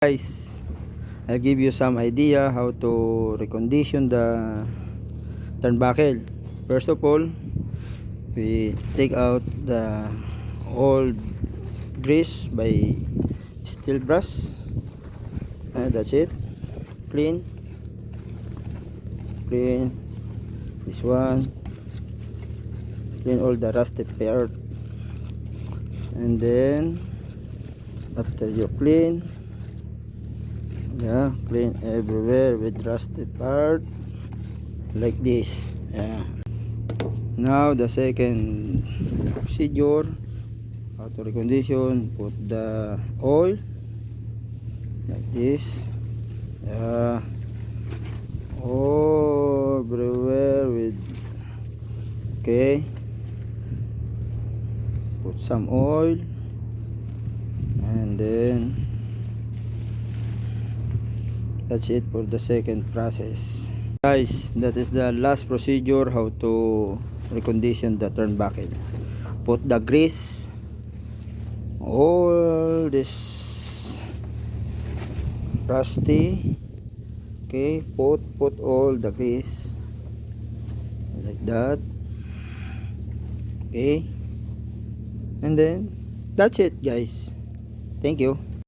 Guys, I'll give you some idea how to recondition the turnbuckle. First of all, we take out the old grease by steel brush, and that's it. Clean this one, clean all the rusty part, and then after you clean, clean everywhere with rusty part like this. Now the second procedure, how to recondition. Put the oil like this, all everywhere with, okay, put some oil, and then that's it for the second process. Guys, that is the last procedure how to recondition the turnbuckle. Put the grease, all this rusty, okay, put all the grease like that, okay, and then that's it, guys. Thank you.